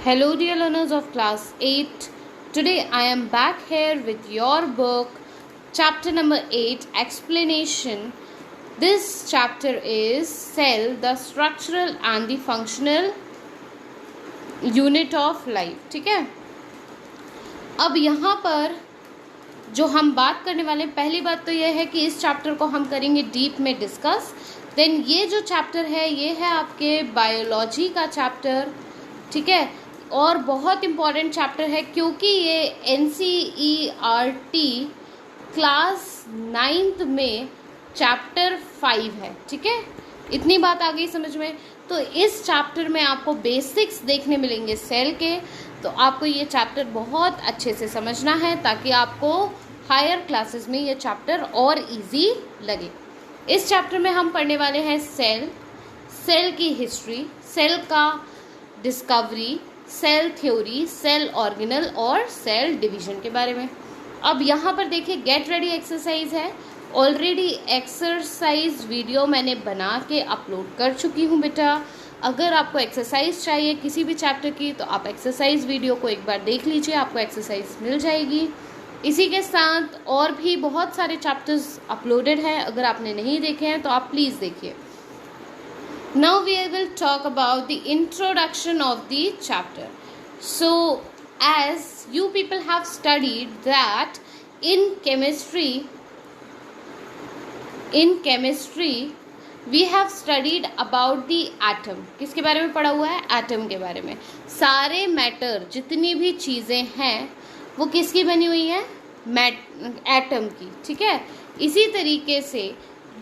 Hello, dear learners of class 8. Today I am back here with your book, chapter number 8, Explanation. This chapter is Cell, the structural and the functional unit of life. ठीक है, अब यहाँ पर जो हम बात करने वाले हैं, पहली बात तो यह है कि इस चैप्टर को हम करेंगे डीप में डिस्कस. देन ये जो चैप्टर है ये है आपके बायोलॉजी का चैप्टर. ठीक है, और बहुत इम्पॉर्टेंट चैप्टर है क्योंकि ये NCERT क्लास 9th में चैप्टर 5 है. ठीक है, इतनी बात आ गई समझ में. तो इस चैप्टर में आपको बेसिक्स देखने मिलेंगे सेल के. तो आपको ये चैप्टर बहुत अच्छे से समझना है ताकि आपको हायर क्लासेस में ये चैप्टर और इजी लगे. इस चैप्टर में हम पढ़ने वाले हैं सेल, सेल की हिस्ट्री, सेल का discovery, cell theory, cell organelle और सेल डिवीजन के बारे में. अब यहाँ पर देखिए गेट रेडी एक्सरसाइज है. ऑलरेडी एक्सरसाइज वीडियो मैंने बना के अपलोड कर चुकी हूँ बेटा. अगर आपको एक्सरसाइज चाहिए किसी भी चैप्टर की तो आप एक्सरसाइज वीडियो को एक बार देख लीजिए, आपको एक्सरसाइज मिल जाएगी. इसी के साथ और भी बहुत सारे चैप्टर्स अपलोडेड हैं, अगर आपने नहीं देखे हैं तो आप प्लीज़ देखिए. Now we will talk about the introduction of the chapter. So, as you people have studied that in chemistry we have studied about the atom. किसके बारे में पढ़ा हुआ है? एटम के बारे में. सारे मैटर जितनी भी चीज़ें हैं वो किसकी बनी हुई है? एटम की. ठीक है, इसी तरीके से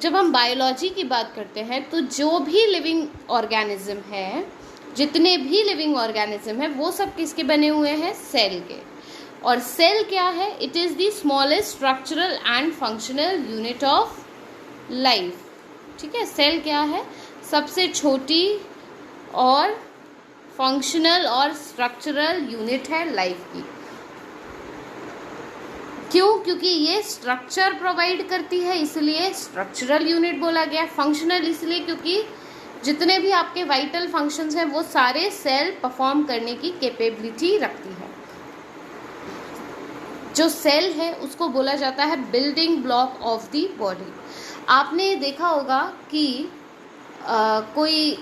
जब हम बायोलॉजी की बात करते हैं तो जो भी लिविंग ऑर्गेनिज्म है, जितने भी लिविंग ऑर्गेनिज्म है वो सब किसके बने हुए हैं? सेल के. और सेल क्या है? It is the smallest structural and functional unit of life. ठीक है, सेल क्या है? सबसे छोटी और फंक्शनल और स्ट्रक्चरल यूनिट है लाइफ की. क्यों? क्योंकि ये स्ट्रक्चर प्रोवाइड करती है इसलिए स्ट्रक्चरल यूनिट बोला गया. फंक्शनल इसलिए क्योंकि जितने भी आपके वाइटल फंक्शंस हैं वो सारे सेल परफॉर्म करने की कैपेबिलिटी रखती है. जो सेल है उसको बोला जाता है building block of the body. आपने देखा होगा कि कोई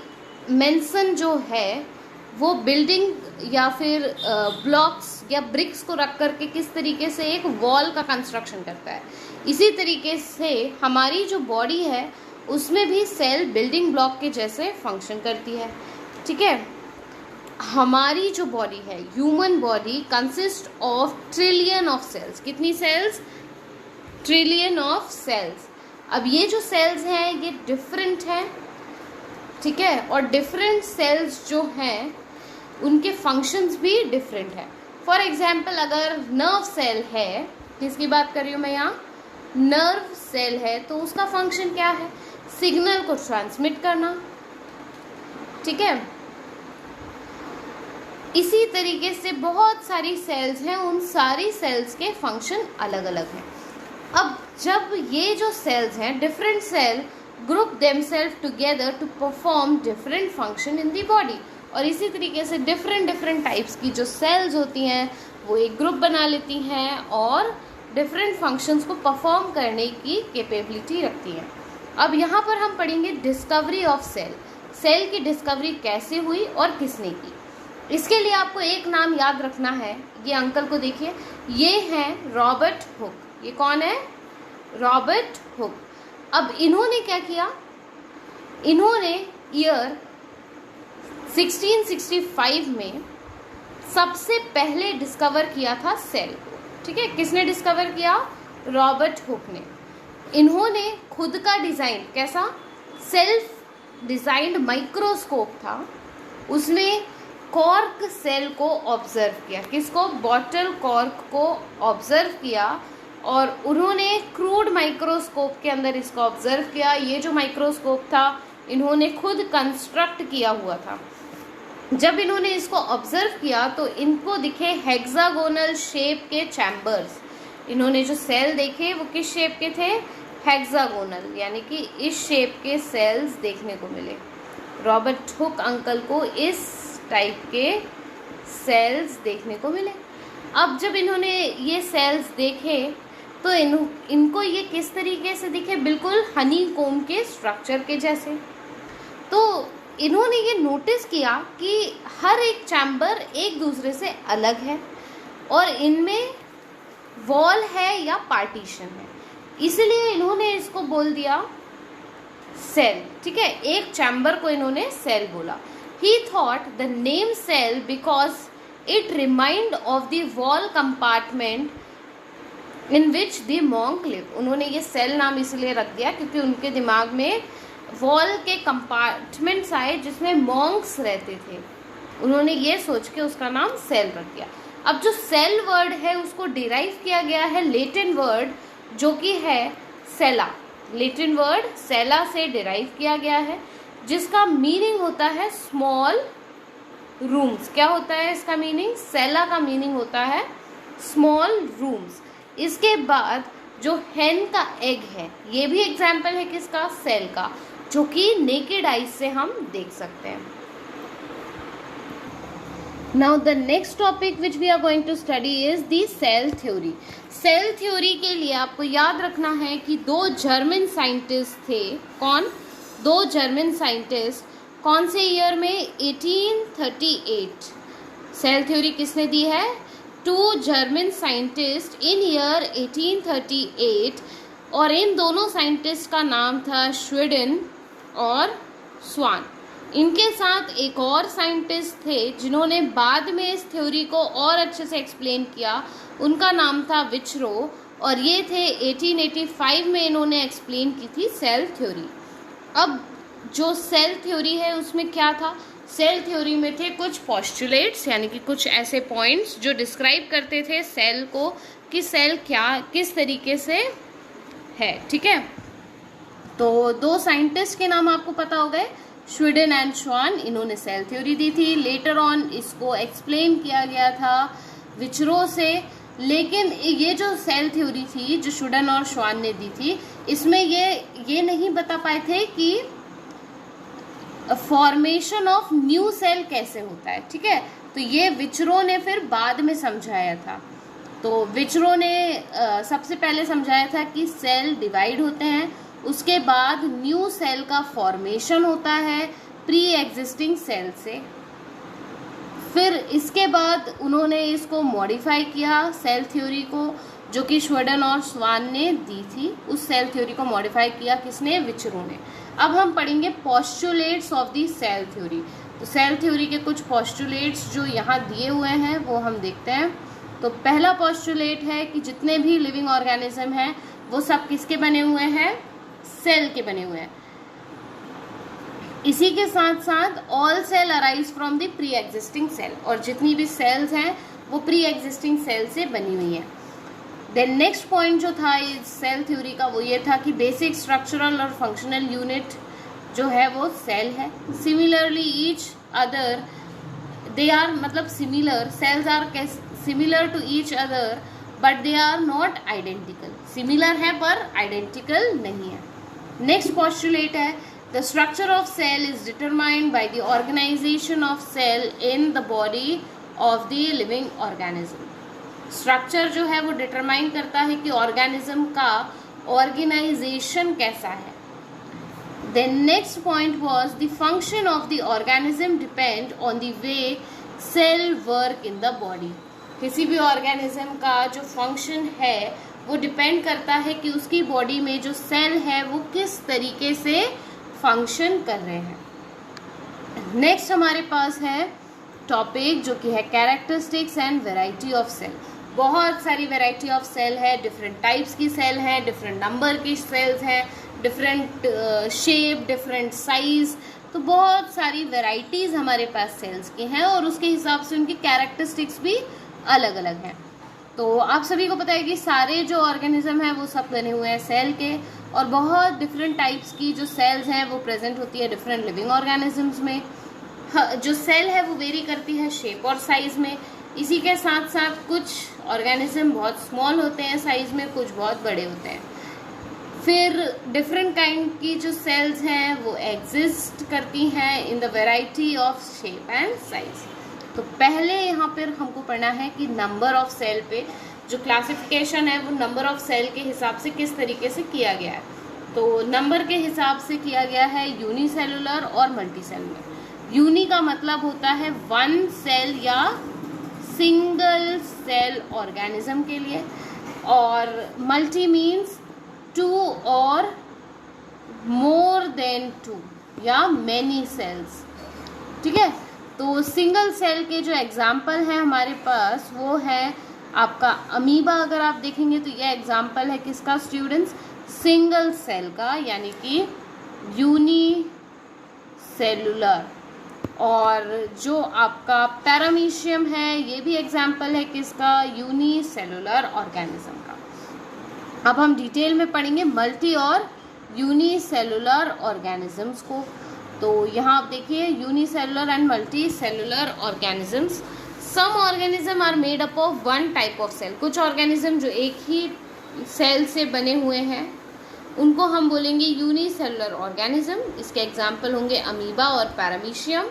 मेंशन जो है वो बिल्डिंग या फिर ब्लॉक्स या ब्रिक्स को रख करके किस तरीके से एक वॉल का कंस्ट्रक्शन करता है. इसी तरीके से हमारी जो बॉडी है उसमें भी सेल बिल्डिंग ब्लॉक के जैसे फंक्शन करती है. ठीक है, हमारी जो बॉडी है, human body consist of trillion of cells. कितनी सेल्स? Trillion of cells. अब ये जो सेल्स हैं ये डिफरेंट हैं. ठीक है, और डिफरेंट सेल्स जो हैं उनके फंक्शंस भी डिफरेंट है. फॉर एग्जाम्पल अगर नर्व सेल है, किसकी बात कर रही हूँ मैं यहाँ? नर्व सेल है तो उसका फंक्शन क्या है? सिग्नल को ट्रांसमिट करना. ठीक है, इसी तरीके से बहुत सारी सेल्स हैं, उन सारी सेल्स के फंक्शन अलग अलग हैं. अब जब ये जो सेल्स हैं, different cell group themselves together to perform different function in the body. और इसी तरीके से डिफरेंट टाइप्स की जो सेल्स होती हैं वो एक ग्रुप बना लेती हैं और डिफरेंट फंक्शंस को परफॉर्म करने की कैपेबिलिटी रखती हैं. अब यहाँ पर हम पढ़ेंगे डिस्कवरी ऑफ सेल. सेल की डिस्कवरी कैसे हुई और किसने की. इसके लिए आपको एक नाम याद रखना है. ये अंकल को देखिए, ये हैं रॉबर्ट हुक. ये कौन है? Robert Hooke. अब इन्होंने क्या किया? इन्होंने ईयर 1665 में सबसे पहले डिस्कवर किया था सेल. ठीक है, किसने डिस्कवर किया? रॉबर्ट हुक ने. इन्होंने खुद का डिज़ाइन, कैसा? सेल्फ डिज़ाइंड माइक्रोस्कोप था, उसमें कॉर्क सेल को ऑब्जर्व किया. किसको? बॉटल कॉर्क को ऑब्जर्व किया और उन्होंने क्रूड माइक्रोस्कोप के अंदर इसको ऑब्जर्व किया. ये जो माइक्रोस्कोप था इन्होंने खुद कंस्ट्रक्ट किया हुआ था. जब इन्होंने इसको ऑब्जर्व किया तो इनको दिखे हेक्सागोनल शेप के चैम्बर्स. इन्होंने जो सेल देखे वो किस शेप के थे? हेक्सागोनल, यानी कि इस शेप के सेल्स देखने को मिले. रॉबर्ट हुक अंकल को इस टाइप के सेल्स देखने को मिले। अब जब इन्होंने ये सेल्स देखे तो इनको ये किस तरीके से दिखे, बिल्कुल हनी कोम के स्ट्रक्चर के जैसे। तो इन्होंने ये नोटिस किया कि हर एक चैम्बर एक दूसरे से अलग है और इनमें वॉल है या पार्टीशन है, इसलिए इन्होंने इसको बोल दिया सेल। ठीक है, एक चैम्बर को इन्होंने सेल बोला। He thought the name cell because it remind of the wall compartment in which the monk live. उन्होंने ये सेल नाम इसलिए रख दिया क्योंकि उनके दिमाग में वॉल के कंपार्टमेंट्स आए जिसमें मॉन्क्स रहते थे। उन्होंने ये सोच के उसका नाम सेल रख दिया। अब जो सेल वर्ड है उसको डिराइव किया गया है लैटिन वर्ड जो कि है सेला। लैटिन वर्ड सेला से डिराइव किया गया है जिसका मीनिंग होता है स्मॉल रूम्स। क्या होता है इसका मीनिंग? सेला का मीनिंग होता है स्मॉल रूम्स। इसके बाद जो हेन का एग है ये भी एग्जाम्पल है किसका? सेल का, जो कि नेकेड आइज से हम देख सकते हैं। Now the next topic which we are going to study is the cell theory. Cell theory के लिए आपको याद रखना है कि दो जर्मन साइंटिस्ट थे। कौन? दो जर्मन साइंटिस्ट। कौन से ईयर में? 1838। सेल थ्योरी किसने दी है? Two German scientist in year 1838, और इन दोनों साइंटिस्ट का नाम था श्वेडेन और स्वान। इनके साथ एक और साइंटिस्ट थे जिन्होंने बाद में इस थ्योरी को और अच्छे से एक्सप्लेन किया। उनका नाम था विचरो, और ये थे 1885 में इन्होंने एक्सप्लेन की थी सेल थ्योरी। अब जो सेल थ्योरी है उसमें क्या था? सेल थ्योरी में थे कुछ पोस्टुलेट्स, यानी कि कुछ ऐसे पॉइंट्स जो डिस्क्राइब करते थे सेल को कि सेल क्या किस तरीके से है। ठीक है, तो दो साइंटिस्ट के नाम आपको पता हो गए, श्वेडेन एंड स्वान। इन्होंने सेल थ्योरी दी थी। लेटर ऑन इसको एक्सप्लेन किया गया था विचरो से। लेकिन ये जो सेल थ्योरी थी जो श्वेडेन और स्वान ने दी थी, इसमें ये नहीं बता पाए थे कि फॉर्मेशन ऑफ न्यू सेल कैसे होता है। ठीक है, तो ये विचरो ने फिर बाद में समझाया था। तो विचरो ने सबसे पहले समझाया था कि सेल डिवाइड होते हैं, उसके बाद न्यू सेल का फॉर्मेशन होता है प्री एग्जिस्टिंग सेल से। फिर इसके बाद उन्होंने इसको मॉडिफाई किया सेल थ्योरी को, जो कि श्वेडेन और स्वान ने दी थी। उस सेल थ्योरी को मॉडिफाई किया किसने? विचरो ने। अब हम पढ़ेंगे postulates of the cell theory. तो सेल थ्योरी के कुछ पोस्टुलेट्स जो यहाँ दिए हुए हैं वो हम देखते हैं। तो पहला पोस्टुलेट है कि जितने भी लिविंग ऑर्गेनिज्म हैं वो सब किसके बने हुए हैं? सेल के बने हुए हैं। इसी के साथ साथ all cell arise from the pre existing cell, और जितनी भी सेल्स हैं वो प्री एग्जिस्टिंग सेल से बनी हुई हैं। देन नेक्स्ट पॉइंट जो था इस सेल थ्योरी का वो ये था कि बेसिक स्ट्रक्चरल और फंक्शनल यूनिट जो है वो सेल है। Similarly each other they are, मतलब similar, cells are similar to each other but they are not identical. Similar है पर आइडेंटिकल नहीं है। नेक्स्ट पोस्टुलेट है the structure of cell is determined by the organisation of cell in the body of the living organism. Structure जो है वो determine करता है कि ऑर्गेनिज्म का ऑर्गेनाइजेशन कैसा है। Then next point was the function of the organism depend on the way cell work in the body. किसी भी ऑर्गेनिज्म का जो फंक्शन है वो डिपेंड करता है कि उसकी बॉडी में जो सेल है वो किस तरीके से फंक्शन कर रहे हैं। नेक्स्ट हमारे पास है टॉपिक जो कि है characteristics and variety of cell. बहुत सारी वेराइटी ऑफ सेल है, डिफरेंट टाइप्स की सेल है, डिफरेंट नंबर की सेल्स हैं, डिफरेंट शेप, डिफरेंट साइज। तो बहुत सारी वेराइटीज़ हमारे पास सेल्स की हैं और उसके हिसाब से उनकी कैरेक्टरिस्टिक्स भी अलग अलग हैं। तो आप सभी को पता है कि सारे जो ऑर्गेनिज्म हैं वो सब बने हुए हैं सेल के, और बहुत डिफरेंट टाइप्स की जो सेल्स हैं वो प्रेजेंट होती है डिफरेंट लिविंग ऑर्गेनिजम्स में। जो सेल है वो वेरी करती है शेप और साइज में। इसी के साथ साथ कुछ ऑर्गेनिज्म बहुत स्मॉल होते हैं साइज में, कुछ बहुत बड़े होते हैं। फिर डिफरेंट काइंड की जो सेल्स हैं वो एग्जिस्ट करती हैं in the variety of shape and size. तो पहले यहाँ पर हमको पढ़ना है कि नंबर ऑफ सेल पे जो क्लासिफिकेशन है वो नंबर ऑफ सेल के हिसाब से किस तरीके से किया गया है। तो नंबर के हिसाब से किया गया है यूनिसेलुलर और मल्टीसेलुलर। यूनि का मतलब होता है वन सेल या सिंगल सेल ऑर्गेनिज्म के लिए, और मल्टी मीन्स टू और मोर देन टू या मेनी सेल्स। ठीक है, तो सिंगल सेल के जो एग्जाम्पल है हमारे पास वो है आपका अमीबा। अगर आप देखेंगे तो यह एग्जाम्पल है किसका स्टूडेंट्स, सिंगल सेल का, यानी कि यूनिसेलुलर। और जो आपका पैरामीशियम है ये भी एग्जाम्पल है किसका, यूनिसेलुलर ऑर्गेनिज्म का। अब हम डिटेल में पढ़ेंगे मल्टी और यूनिसेलुलर ऑर्गेनिजम्स को। तो यहाँ आप देखिए unicellular and multicellular organisms. Some organism are made up of one type of cell. कुछ ऑर्गेनिज्म जो एक ही सेल से बने हुए हैं उनको हम बोलेंगे यूनिसेलुलर ऑर्गेनिज्म। इसके एग्जाम्पल होंगे अमीबा और पैरामीशियम।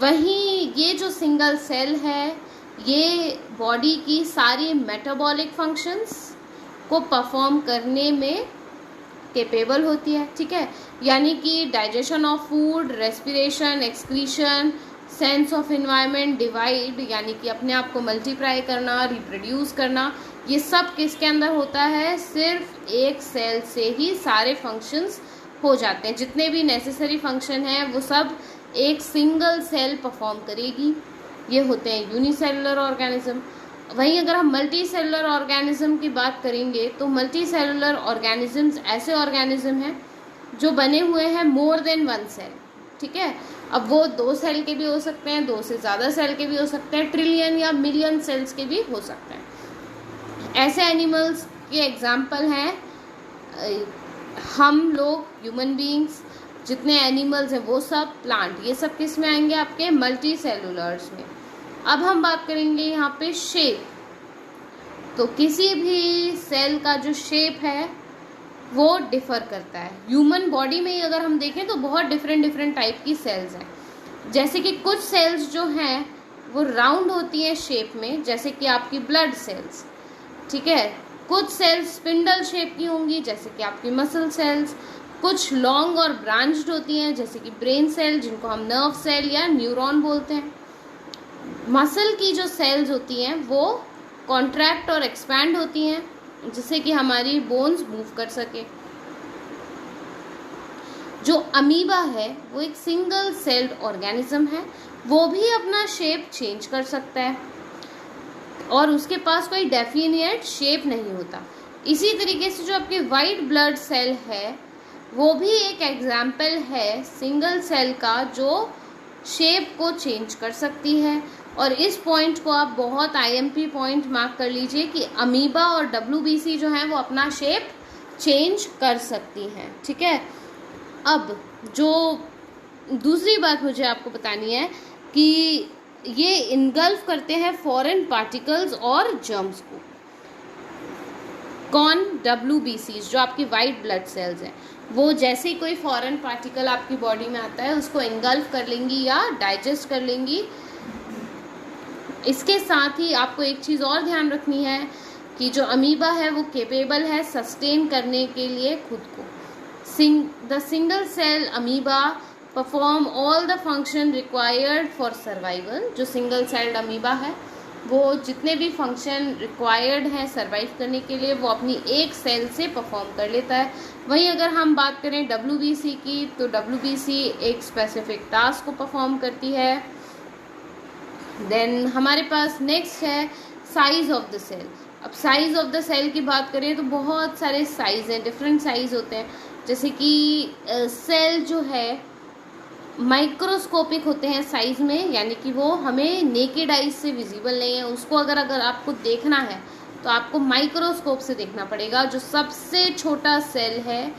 वहीं ये जो सिंगल सेल है ये बॉडी की सारी मेटाबॉलिक फंक्शंस को परफॉर्म करने में कैपेबल होती है। ठीक है, यानी कि digestion of food, respiration, excretion, sense of environment, divide यानी कि अपने आप को मल्टीप्लाई करना, रिप्रोड्यूस करना, ये सब किसके अंदर होता है, सिर्फ एक सेल से ही सारे फंक्शंस हो जाते हैं। जितने भी नेसेसरी फंक्शन हैं वो सब एक सिंगल सेल परफॉर्म करेगी। ये होते हैं यूनिसेलुलर ऑर्गेनिज्म। वहीं अगर हम मल्टी सेलुलर ऑर्गेनिज्म की बात करेंगे तो मल्टी सेलुलर ऑर्गेनिजम्स ऐसे ऑर्गेनिज्म हैं जो बने हुए हैं मोर देन वन सेल। ठीक है, अब वो 2 सेल के भी हो सकते हैं, 2 से ज़्यादा सेल के भी हो सकते हैं, ट्रिलियन या मिलियन सेल्स के भी हो सकते हैं। ऐसे एनिमल्स के एग्जाम्पल हैं हम लोग, ह्यूमन बीइंग्स, जितने एनिमल्स हैं वो सब, प्लांट, ये सब किस में आएंगे, आपके मल्टी सेलुलर्स में। अब हम बात करेंगे यहाँ पे शेप। तो किसी भी सेल का जो शेप है वो डिफ़र करता है। ह्यूमन बॉडी में ही अगर हम देखें तो बहुत डिफरेंट टाइप की सेल्स हैं। जैसे कि कुछ सेल्स जो हैं वो राउंड होती हैं शेप में, जैसे कि आपकी ब्लड सेल्स। ठीक है, कुछ सेल्स स्पिंडल शेप की होंगी जैसे कि आपकी मसल सेल्स। कुछ लॉन्ग और ब्रांच्ड होती हैं जैसे कि ब्रेन सेल, जिनको हम नर्व सेल या न्यूरॉन बोलते हैं। मसल की जो सेल्स होती हैं वो कॉन्ट्रैक्ट और एक्सपैंड होती हैं जिससे कि हमारी बोन्स मूव कर सके। जो अमीबा है वो एक सिंगल सेल्ड ऑर्गेनिज्म है, वो भी अपना शेप चेंज कर सकता है और उसके पास कोई डेफिनेट शेप नहीं होता। इसी तरीके से जो आपकी वाइट ब्लड सेल है वो भी एक एग्जाम्पल है सिंगल सेल का जो शेप को चेंज कर सकती है। और इस पॉइंट को आप बहुत आईएमपी पॉइंट मार्क कर लीजिए कि अमीबा और डब्ल्यूबीसी जो है वो अपना शेप चेंज कर सकती हैं। ठीक है, अब जो दूसरी बात मुझे आपको बतानी है कि ये इनगल्फ करते हैं फॉरेन पार्टिकल्स और जर्म्स को। कौन, डब्ल्यूबीसीज, जो आपकी वाइट ब्लड सेल्स हैं, वो जैसे ही कोई फॉरेन पार्टिकल आपकी बॉडी में आता है उसको इनगल्फ कर लेंगी या डाइजेस्ट कर लेंगी। इसके साथ ही आपको एक चीज़ और ध्यान रखनी है कि जो अमीबा है वो केपेबल है सस्टेन करने के लिए खुद को। The single cell amoeba perform all the function required for survival. जो सिंगल सेल्ड अमीबा है वो जितने भी फंक्शन रिक्वायर्ड हैं सर्वाइव करने के लिए वो अपनी एक सेल से परफॉर्म कर लेता है। वहीं अगर हम बात करें डब्ल्यूबीसी की तो डब्ल्यूबीसी एक स्पेसिफिक टास्क को परफॉर्म करती है। देन हमारे पास नेक्स्ट है साइज़ ऑफ द सेल। अब साइज़ ऑफ द सेल की बात करें तो बहुत सारे साइज़ हैं, डिफरेंट साइज़ होते हैं। जैसे कि सेल जो है माइक्रोस्कोपिक होते हैं साइज़ में, यानी कि वो हमें नेकेड आइज से विजिबल नहीं है। उसको अगर आपको देखना है तो आपको माइक्रोस्कोप से देखना पड़ेगा। जो सबसे छोटा सेल है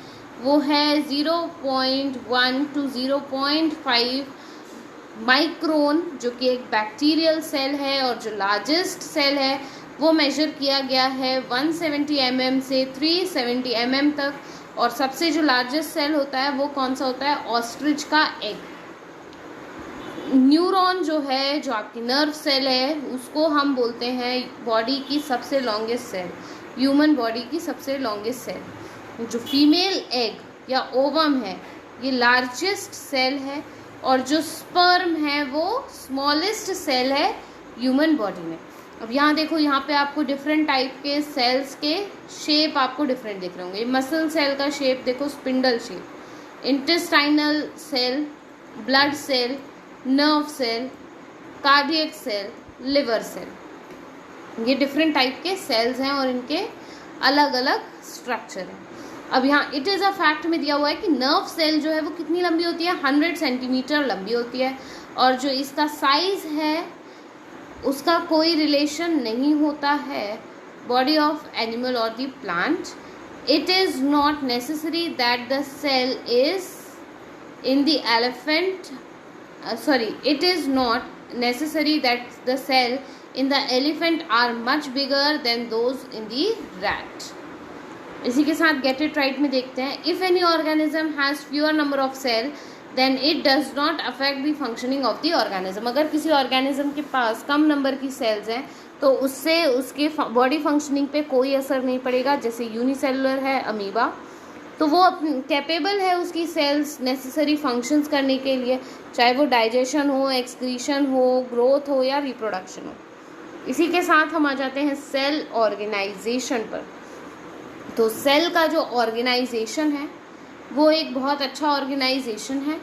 वो है 0.1 to 0.5 माइक्रोन, जो कि एक बैक्टीरियल सेल है। और जो लार्जेस्ट सेल है वो मेजर किया गया है 170 mm से 370 mm तक। और सबसे जो लार्जेस्ट सेल होता है वो कौन सा होता है, ऑस्ट्रिच का एग। न्यूरॉन जो है, जो आपकी नर्व सेल है, उसको हम बोलते हैं बॉडी की सबसे लॉन्गेस्ट सेल, ह्यूमन बॉडी की सबसे लॉन्गेस्ट सेल। जो फीमेल एग या ओवम है, ये लार्जेस्ट सेल है, और जो स्पर्म है वो स्मॉलेस्ट सेल है ह्यूमन बॉडी में। अब यहाँ देखो, यहाँ पे आपको डिफरेंट टाइप के सेल्स के शेप आपको डिफरेंट दिख रहे होंगे। मसल सेल का शेप देखो, spindle shape, intestinal cell, blood cell, nerve cell, cardiac cell, liver cell, ये डिफरेंट टाइप के सेल्स हैं और इनके अलग अलग स्ट्रक्चर हैं। अब यहाँ इट इज़ अ फैक्ट में दिया हुआ है कि नर्व सेल जो है वो कितनी लंबी होती है, 100 सेंटीमीटर लंबी होती है, और जो इसका साइज है उसका कोई रिलेशन नहीं होता है बॉडी ऑफ एनिमल और the plant. It is not necessary that the cell is in the elephant it is not necessary that the cell in the elephant are much bigger than those in the rat. इसी के साथ get it right में देखते हैं, if any organism has fewer number of cell then it does not affect the functioning of the organism. अगर किसी organism के पास कम number की cells हैं तो उससे उसके बॉडी फंक्शनिंग पे कोई असर नहीं पड़ेगा। जैसे यूनिसेलुलर है अमीबा, तो वो कैपेबल है उसकी सेल्स नेसेसरी फंक्शंस करने के लिए, चाहे वो डाइजेशन हो, एक्सक्रीशन हो, ग्रोथ हो या रिप्रोडक्शन हो। इसी के साथ हम आ जाते हैं सेल ऑर्गेनाइजेशन पर। तो सेल का जो ऑर्गेनाइजेशन है वो एक बहुत अच्छा ऑर्गेनाइजेशन है।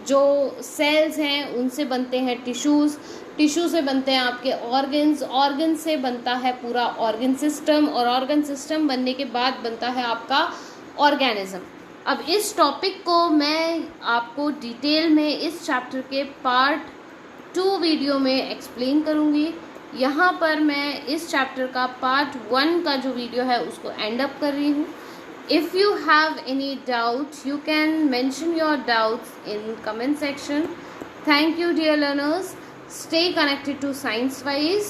जो सेल्स हैं उनसे बनते हैं टिश्यूज़, टिश्यू से बनते हैं आपके ऑर्गन्स, ऑर्गन से बनता है पूरा ऑर्गन सिस्टम, और ऑर्गन सिस्टम बनने के बाद बनता है आपका ऑर्गेनिज्म। अब इस टॉपिक को मैं आपको डिटेल में इस चैप्टर के पार्ट 2 वीडियो में एक्सप्लेन करूँगी। यहाँ पर मैं इस चैप्टर का पार्ट 1 का जो वीडियो है उसको एंड अप कर रही हूँ। If you have any doubt, you can mention your doubts in comment section. Thank you, dear learners. Stay connected to ScienceWise.